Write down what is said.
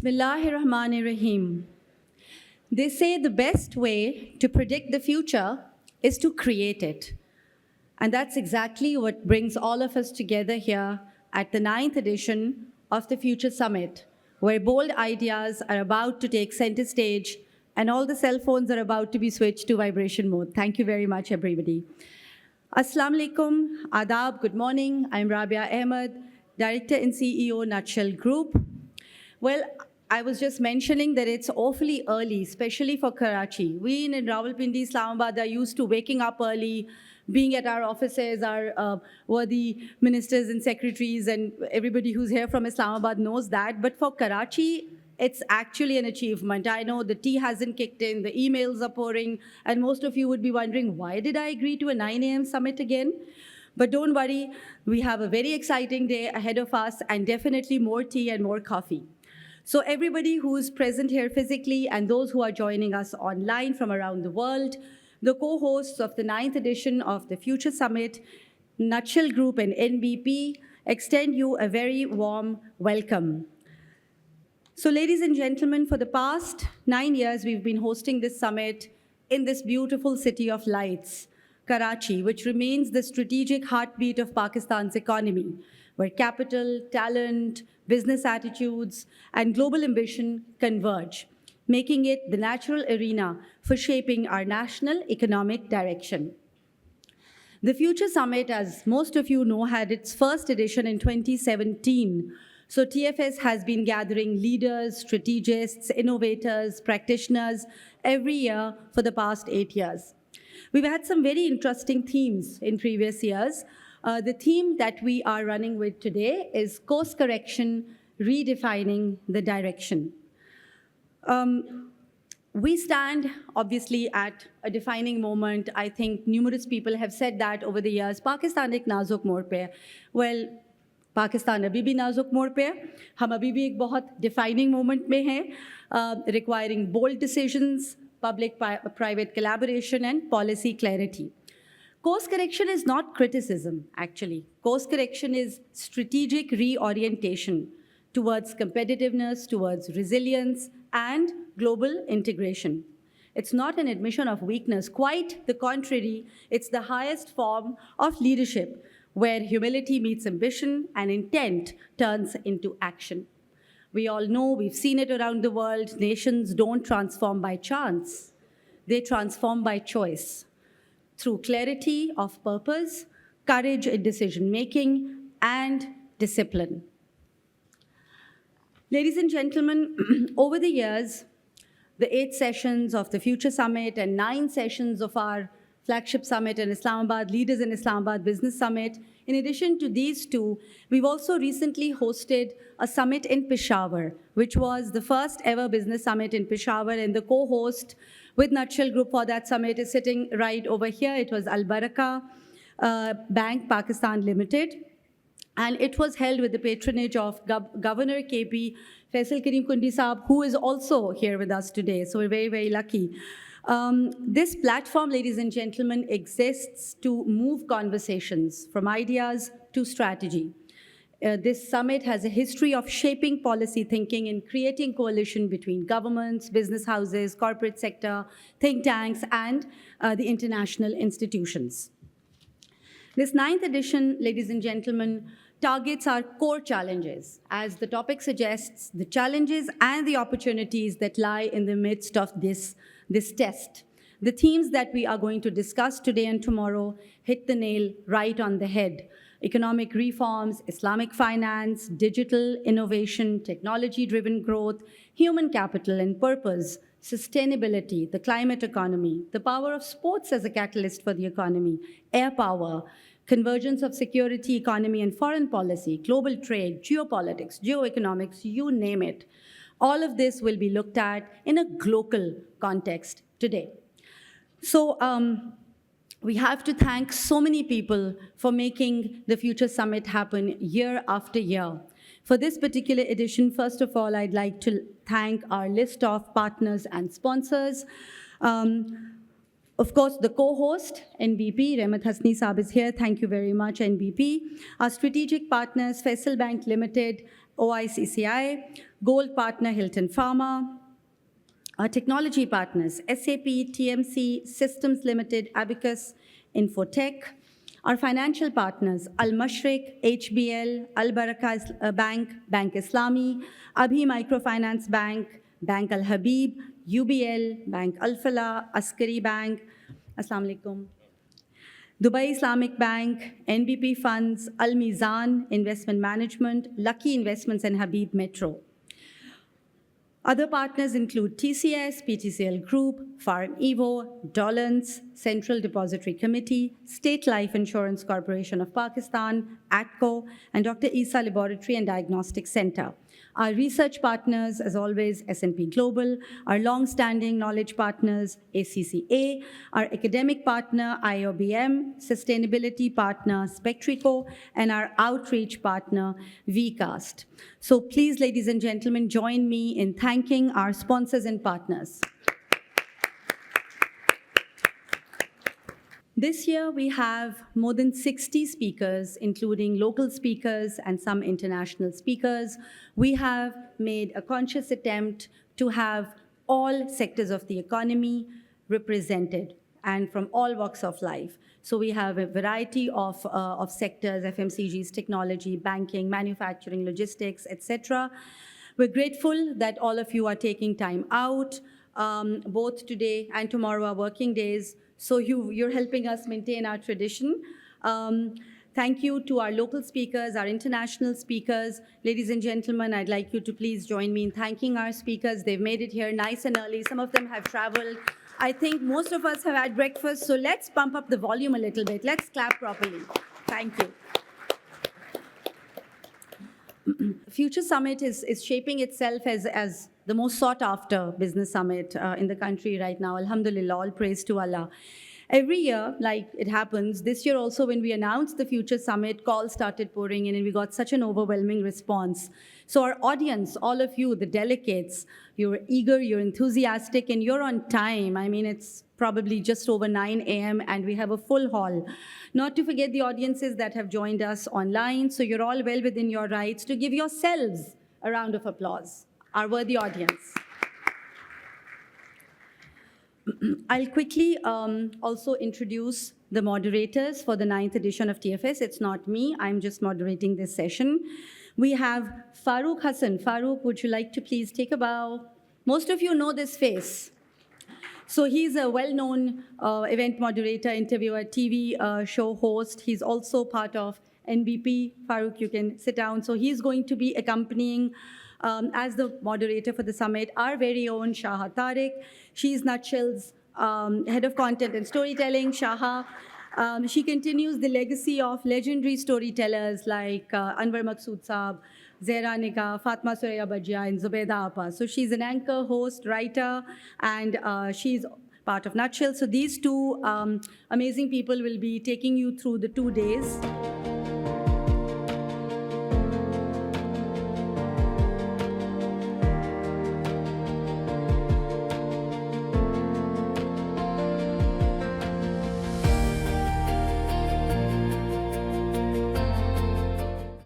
Bismillahirrahmanirrahim. They say the best way to predict the future is to create it. And that's exactly what brings all of us together here at the 9th edition of the Future Summit, where bold ideas are about to take center stage and all the cell phones are about to be switched to vibration mode. Thank you very much, everybody. Assalamu alaikum, adab, good morning. I'm Rabia Ahmed, Director and CEO, Nutshell Group. Well, I was just mentioning that it's awfully early, especially for Karachi. We in Rawalpindi, Islamabad are used to waking up early, being at our offices, our worthy ministers and secretaries, and everybody who's here from Islamabad knows that. But for Karachi, it's actually an achievement. I know the tea hasn't kicked in, the emails are pouring, and most of you would be wondering, why did I agree to a 9 a.m. summit again? But don't worry, we have a very exciting day ahead of us and definitely more tea and more coffee. So everybody who is present here physically and those who are joining us online from around the world, the co-hosts of the 9th edition of the Future Summit, Nutshell Group and NBP, extend you a very warm welcome. So ladies and gentlemen, for the past 9 years, we've been hosting this summit in this beautiful city of lights, Karachi, which remains the strategic heartbeat of Pakistan's economy, where capital, talent, business attitudes, and global ambition converge, making it the natural arena for shaping our national economic direction. The Future Summit, as most of you know, had its first edition in 2017. So TFS has been gathering leaders, strategists, innovators, practitioners every year for the past 8 years. We've had some very interesting themes in previous years. The theme that we are running with today is course correction, redefining the direction. We stand, obviously, at a defining moment. I think numerous people have said that over the years. Pakistan ek nazuk mode pe hai. Well, Pakistan abhi bhi nazuk mode pe hai. Hum abhi bhi ek bahut defining moment mein hai, requiring bold decisions, public-private collaboration, and policy clarity. Course correction is not criticism, actually. Course correction is strategic reorientation towards competitiveness, towards resilience, and global integration. It's not an admission of weakness. Quite the contrary, it's the highest form of leadership, where humility meets ambition and intent turns into action. We all know, we've seen it around the world, nations don't transform by chance. They transform by choice, through clarity of purpose, courage in decision-making, and discipline. Ladies and gentlemen, over the years, the 8 sessions of the Future Summit and 9 sessions of our flagship summit in Islamabad, Leaders in Islamabad Business Summit, in addition to these 2, we've also recently hosted a summit in Peshawar, which was the first ever business summit in Peshawar, and the co-host with Nutshell Group for that summit is sitting right over here. It was Al Barakah Bank Pakistan Limited, and it was held with the patronage of Governor KP Faisal Karim Kundi Saab, who is also here with us today. So we're very, very lucky. This platform, ladies and gentlemen, exists to move conversations from ideas to strategy. This summit has a history of shaping policy thinking and creating coalition between governments, business houses, corporate sector, think tanks, and the international institutions. This 9th edition, ladies and gentlemen, targets our core challenges. As the topic suggests, the challenges and the opportunities that lie in the midst of this test. The themes that we are going to discuss today and tomorrow hit the nail right on the head. Economic reforms, Islamic finance, digital innovation, technology-driven growth, human capital and purpose, sustainability, the climate economy, the power of sports as a catalyst for the economy, air power, convergence of security, economy and foreign policy, global trade, geopolitics, geoeconomics, you name it. All of this will be looked at in a global context today. So we have to thank so many people for making the Future Summit happen year after year. For this particular edition, first of all, I'd like to thank our list of partners and sponsors. Of course, the co-host, NBP, Rehmat Hasni Saab is here. Thank you very much, NBP. Our strategic partners, Faisal Bank Limited OICCI, Gold Partner Hilton Pharma, our technology partners, SAP, TMC, Systems Limited, Abacus, Infotech. Our financial partners, Al-Mashriq, HBL, Al-Baraka Bank, Bank Islami, Abhi Microfinance Bank, Bank Al-Habib, UBL, Bank Al-Falah, Askari Bank, Assalamu alaikum. Dubai Islamic Bank, NBP Funds, Al-Mizan Investment Management, Lucky Investments and Habib Metro. Other partners include TCS, PTCL Group, Farm Evo, Dollans, Central Depository Committee, State Life Insurance Corporation of Pakistan, ATCO, and Dr. Isa Laboratory and Diagnostic Center. Our research partners, as always, S&P Global, our long-standing knowledge partners, ACCA, our academic partner, IOBM, sustainability partner, Spectrico, and our outreach partner, VCAST. So please, ladies and gentlemen, join me in thanking our sponsors and partners. This year, we have more than 60 speakers, including local speakers and some international speakers. We have made a conscious attempt to have all sectors of the economy represented and from all walks of life. So we have a variety of sectors, FMCGs, technology, banking, manufacturing, logistics, etc. We're grateful that all of you are taking time out. Both today and tomorrow are working days. So you're helping us maintain our tradition. Thank you to our local speakers, our international speakers. Ladies and gentlemen, I'd like you to please join me in thanking our speakers. They've made it here nice and early. Some of them have traveled. I think most of us have had breakfast, so let's pump up the volume a little bit. Let's clap properly. Thank you. Future Summit is shaping itself as the most sought-after business summit in the country right now. Alhamdulillah, all praise to Allah. Every year, like it happens, this year also when we announced the Future Summit, calls started pouring in and we got such an overwhelming response. So our audience, all of you, the delegates, you're eager, you're enthusiastic, and you're on time. I mean, it's probably just over 9 a.m. and we have a full hall. Not to forget the audiences that have joined us online. So you're all well within your rights to give yourselves a round of applause, our worthy audience. I'll quickly also introduce the moderators for the 9th edition of TFS. It's not me, I'm just moderating this session. We have Farooq Hassan. Farooq, would you like to please take a bow? Most of you know this face. So he's a well-known event moderator, interviewer, TV show host. He's also part of NBP. Farooq, you can sit down. So he's going to be accompanying as the moderator for the summit, our very own Shaha Tariq. She's Nutshell's head of content and storytelling. Shaha, she continues the legacy of legendary storytellers like Anwar Maqsood Saab, Zehra Nigar, Fatma Suraya Bajia, and Zubeda Appa. So she's an anchor, host, writer, and she's part of Nutshell. So these two amazing people will be taking you through the 2 days.